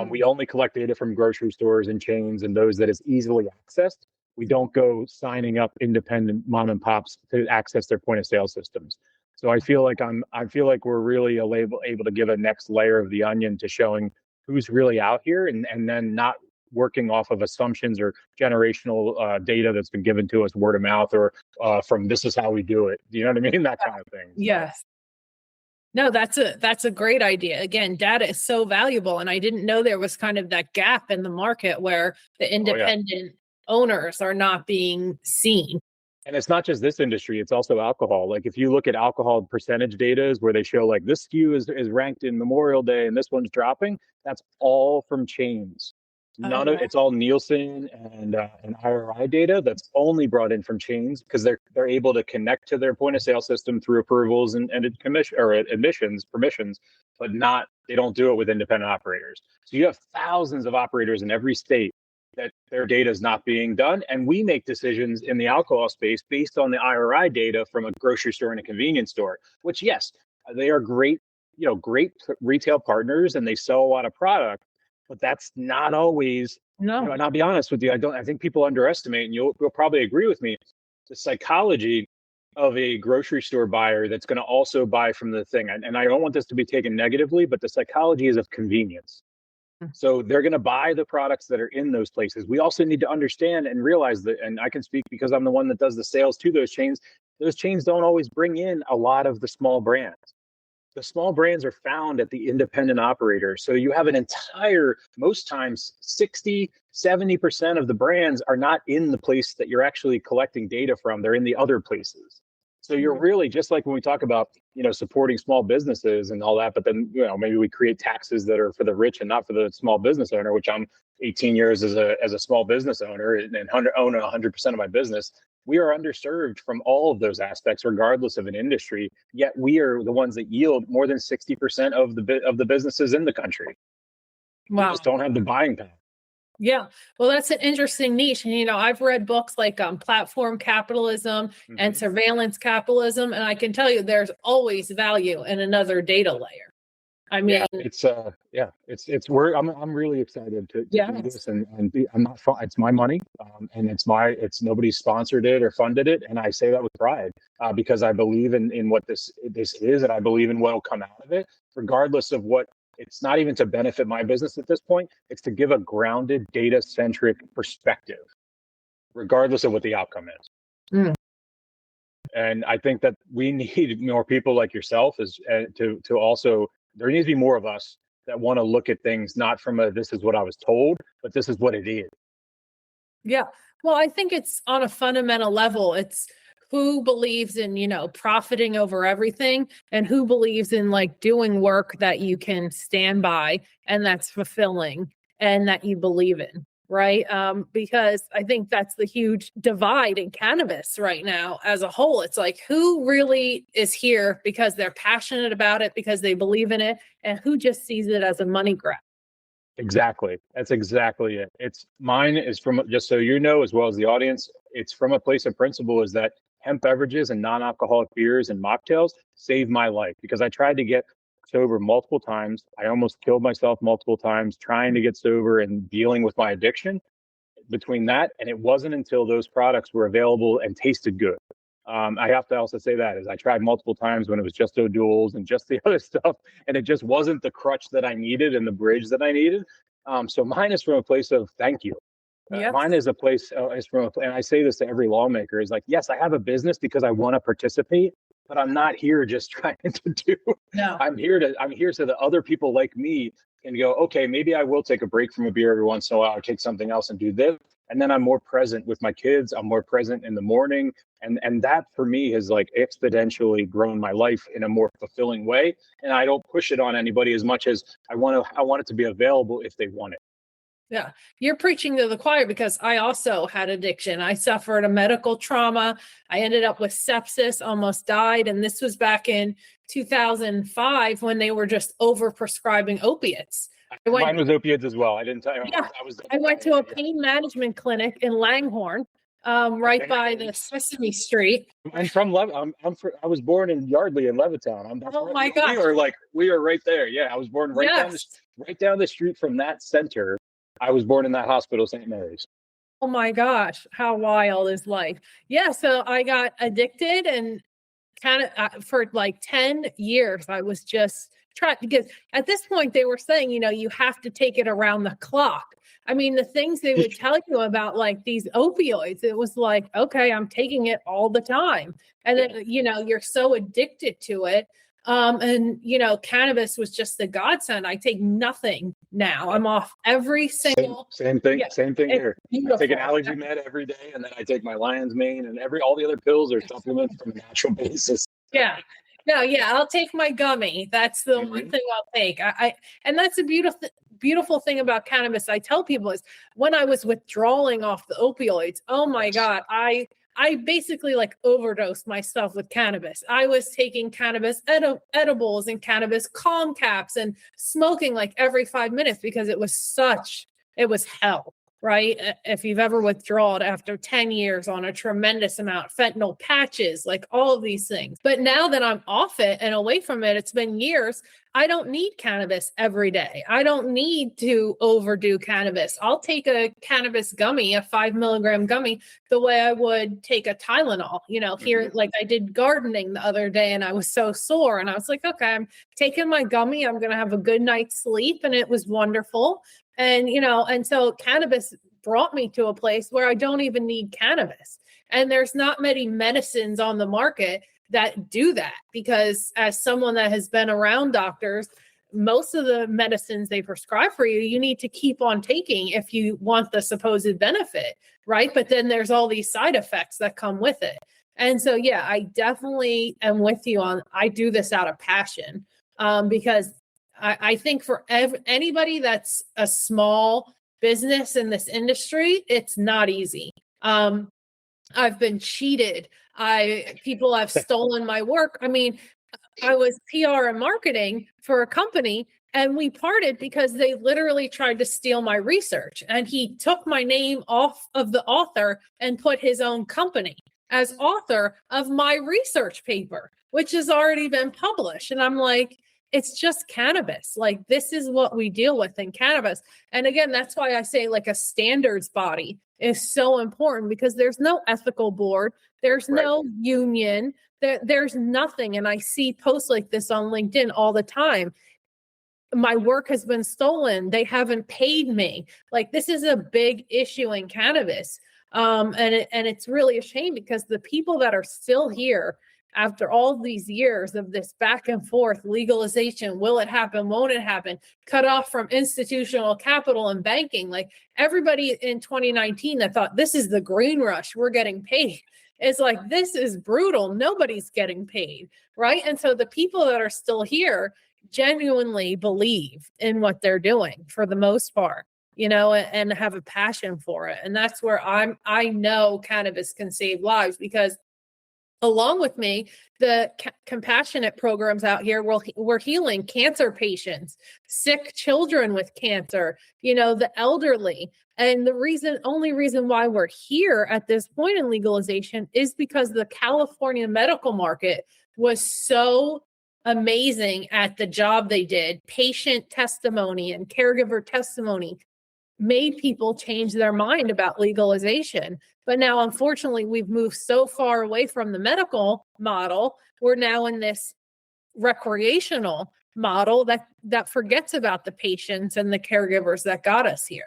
We only collect data from grocery stores and chains and those that is easily accessed. We don't go signing up independent mom and pops to access their point of sale systems. So I feel like we're really able to give a next layer of the onion to showing who's really out here, and then not working off of assumptions or generational data that's been given to us word of mouth, or from this is how we do it. You know what I mean? That kind of thing.
Yes. No, that's a great idea. Again, data is so valuable. And I didn't know there was kind of that gap in the market where the independent owners are not being seen.
And it's not just this industry, it's also alcohol. Like if you look at alcohol percentage data where they show like this SKU is ranked in Memorial Day and this one's dropping, that's all from chains. It's all Nielsen and IRI data that's only brought in from chains, because they're able to connect to their point of sale system through approvals and permissions, but they don't do it with independent operators. So you have thousands of operators in every state that their data is not being done. And we make decisions in the alcohol space based on the IRI data from a grocery store and a convenience store, which, yes, they are great retail partners and they sell a lot of product, but that's not always,
no.
And I'll be honest with you, I think people underestimate, and you'll probably agree with me, the psychology of a grocery store buyer that's going to also buy from the thing. And I don't want this to be taken negatively, but the psychology is of convenience. So they're going to buy the products that are in those places. We also need to understand and realize that, and I can speak because I'm the one that does the sales to those chains. Those chains don't always bring in a lot of the small brands. The small brands are found at the independent operator. So you have an entire, most times 60, 70% of the brands are not in the place that you're actually collecting data from. They're in the other places. So you're really just like when we talk about, supporting small businesses and all that, but then, maybe we create taxes that are for the rich and not for the small business owner, which I'm 18 years as a small business owner and own 100% of my business. We are underserved from all of those aspects, regardless of an industry. Yet we are the ones that yield more than 60% of the businesses in the country.
Wow.
We just don't have the buying power.
Yeah. Well, that's an interesting niche. And, I've read books like Platform Capitalism and Surveillance Capitalism. And I can tell you there's always value in another data layer. I mean, I'm really excited to do this and be, I'm not, it's my money and it's nobody's sponsored it or funded it. And I say that with pride because I believe in what this is, and I believe in what will come out of it, regardless of what. It's not even to benefit my business at this point. It's to give a grounded, data-centric perspective, regardless of what the outcome is. And I think that we need more people like yourself to also, there needs to be more of us that want to look at things not from this is what I was told, but this is what it is. Yeah. Well, I think it's on a fundamental level. It's who believes in, profiting over everything, and who believes in doing work that you can stand by and that's fulfilling and that you believe in. Right. Because I think that's the huge divide in cannabis right now as a whole. It's who really is here because they're passionate about it, because they believe in it, and who just sees it as a money grab.
Exactly. That's exactly it. Mine is from, just so you know, as well as the audience, it's from a place of principle, is that hemp beverages and non-alcoholic beers and mocktails saved my life because I tried to get sober multiple times. I almost killed myself multiple times trying to get sober and dealing with my addiction. Between that, and it wasn't until those products were available and tasted good. I have to also say that I tried multiple times when it was just O'Doul's and just the other stuff, and it just wasn't the crutch that I needed and the bridge that I needed. So mine is from a place of thank you. Mine is a place, and I say this to every lawmaker, is yes, I have a business because I want to participate, but I'm not here just trying to do. No. I'm here so that other people like me can go, okay, maybe I will take a break from a beer every once in a while or take something else and do this. And then I'm more present with my kids. I'm more present in the morning. And that for me has exponentially grown my life in a more fulfilling way. And I don't push it on anybody as much as I want it to be available if they want it.
Yeah, you're preaching to the choir because I also had addiction. I suffered a medical trauma. I ended up with sepsis, almost died. And this was back in 2005 when they were just over-prescribing opiates.
Mine was opiates as well. I didn't tell you.
Yeah, I went to a pain management clinic in Langhorne, right by the Sesame Street.
I'm from I was born in Yardley in Levittown.
My gosh.
We are right there. Yeah, I was born right down the street from that center. I was born in that hospital, St. Mary's.
Oh my gosh, how wild is life? Yeah, so I got addicted and kind of for 10 years, I was just trying, because at this point they were saying, you have to take it around the clock. I mean, the things they would tell you about these opioids, it was okay, I'm taking it all the time. And then, you're so addicted to it. And cannabis was just the godsend. I take nothing now. I'm off every single.
Same thing. Yeah. Same thing here. I take an allergy med every day, and then I take my lion's mane, and all the other pills are supplements from a natural basis.
Yeah. No, yeah, I'll take my gummy. That's the one thing I'll take. And that's a beautiful thing about cannabis. I tell people is when I was withdrawing off the opioids, oh my God, I basically overdosed myself with cannabis. I was taking cannabis edibles and cannabis calm caps and smoking every 5 minutes because it was hell. right? If you've ever withdrawn after 10 years on a tremendous amount, fentanyl patches, like all of these things. But now that I'm off it and away from it, it's been years. I don't need cannabis every day. I don't need to overdo cannabis. I'll take a cannabis gummy, a 5 milligram gummy, the way I would take a Tylenol. Here, like I did gardening the other day and I was so sore and I was like, okay, I'm taking my gummy. I'm going to have a good night's sleep. And it was wonderful. And so cannabis brought me to a place where I don't even need cannabis. And there's not many medicines on the market that do that, because as someone that has been around doctors, most of the medicines they prescribe for you, you need to keep on taking if you want the supposed benefit, right? But then there's all these side effects that come with it. And so, yeah, I definitely am with you on, I do this out of passion, because I think for anybody that's a small business in this industry, it's not easy. I've been cheated. People have stolen my work. I mean, I was PR and marketing for a company and we parted because they literally tried to steal my research. And he took my name off of the author and put his own company as author of my research paper, which has already been published. And I'm like, it's just cannabis. Like, this is what we deal with in cannabis. And again, that's why I say like a standards body is so important, because there's no ethical board. There's no union. There's nothing. And I see posts like this on LinkedIn all the time. My work has been stolen. They haven't paid me. Like, this is a big issue in cannabis. And it's really a shame, because the people that are still here after all these years of this back and forth legalization, will it happen? Won't it happen? Cut off from institutional capital and banking. Like, everybody in 2019 that thought this is the green rush, we're getting paid. It's like, this is brutal. Nobody's getting paid. Right. And so the people that are still here genuinely believe in what they're doing for the most part, and have a passion for it. And that's where I know cannabis can save lives, because along with me, the compassionate programs out here, we're healing cancer patients, sick children with cancer, the elderly. And the only reason why we're here at this point in legalization is because the California medical market was so amazing at the job they did. Patient testimony and caregiver testimony made people change their mind about legalization. But now, unfortunately, we've moved so far away from the medical model. We're now in this recreational model that forgets about the patients and the caregivers that got us here.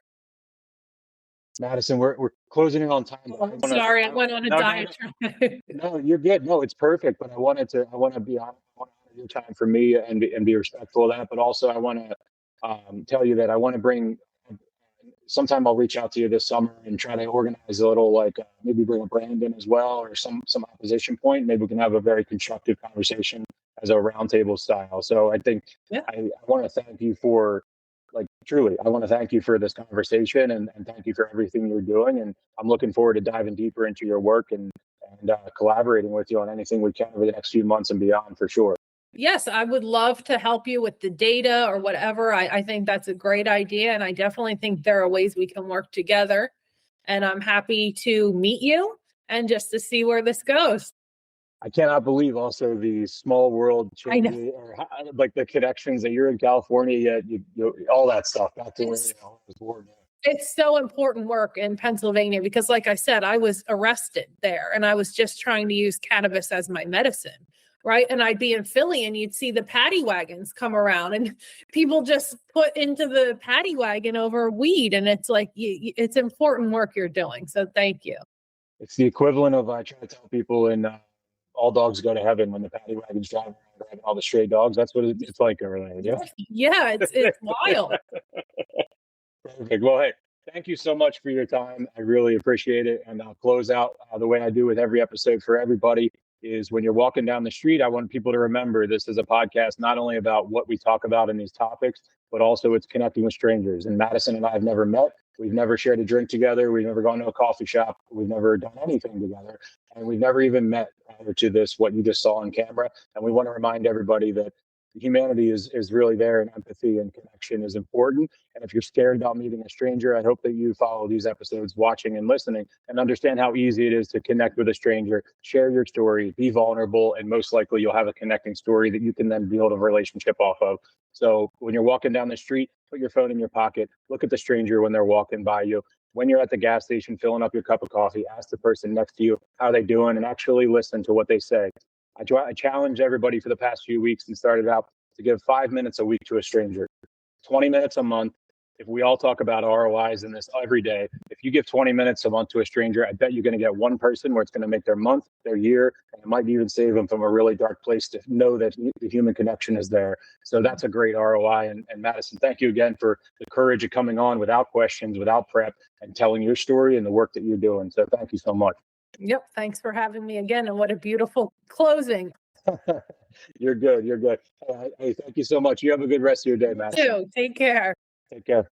Madicyn, we're closing in on time.
I went on a diatribe.
No, you're good. No, it's perfect. But I want to be on your time for me and be respectful of that. But also, I want to tell you that I want to bring. Sometime I'll reach out to you this summer and try to organize a little, maybe bring a brand in as well, or some opposition point. Maybe we can have a very constructive conversation as a roundtable style. So I think I want to thank you for, truly, I want to thank you for this conversation and thank you for everything you're doing. And I'm looking forward to diving deeper into your work and collaborating with you on anything we can over the next few months and beyond, for sure.
Yes, I would love to help you with the data or whatever. I think that's a great idea. And I definitely think there are ways we can work together. And I'm happy to meet you and just to see where this goes.
I cannot believe also the small world changes, or like the connections that you're in California, you all that stuff. Back to where was born.
It's so important work in Pennsylvania, because like I said, I was arrested there and I was just trying to use cannabis as my medicine. Right. And I'd be in Philly and you'd see the paddy wagons come around and people just put into the paddy wagon over weed. And it's like, it's important work you're doing. So thank you.
It's the equivalent of, I try to tell people in All Dogs Go to Heaven, when the paddy wagons drive around driving all the stray dogs. That's what it's like over there. Yeah.
Yeah. It's wild.
Perfect. Well, hey, thank you so much for your time. I really appreciate it. And I'll close out the way I do with every episode for everybody. Is when you're walking down the street, I want people to remember this is a podcast not only about what we talk about in these topics, but also it's connecting with strangers. And Madicyn and I have never met. We've never shared a drink together. We've never gone to a coffee shop. We've never done anything together. And we've never even met prior to this, what you just saw on camera. And we want to remind everybody that humanity is really there, and empathy and connection is important. And if you're scared about meeting a stranger, I hope that you follow these episodes, watching and listening, and understand how easy it is to connect with a stranger, share your story, be vulnerable, and most likely you'll have a connecting story that you can then build a relationship off of. So when you're walking down the street, put your phone in your pocket, look at the stranger when they're walking by you. When you're at the gas station filling up your cup of coffee, ask the person next to you how they're doing and actually listen to what they say. I challenge everybody for the past few weeks and started out to give 5 minutes a week to a stranger, 20 minutes a month. If we all talk about ROIs in this every day, if you give 20 minutes a month to a stranger, I bet you're going to get one person where it's going to make their month, their year, and it might even save them from a really dark place to know that the human connection is there. So that's a great ROI. And Madicyn, thank you again for the courage of coming on without questions, without prep, and telling your story and the work that you're doing. So thank you so much.
Yep. Thanks for having me again. And what a beautiful closing.
You're good. You're good. Hey, thank you so much. You have a good rest of your day, Madicyn.
You too. Take care.
Take care.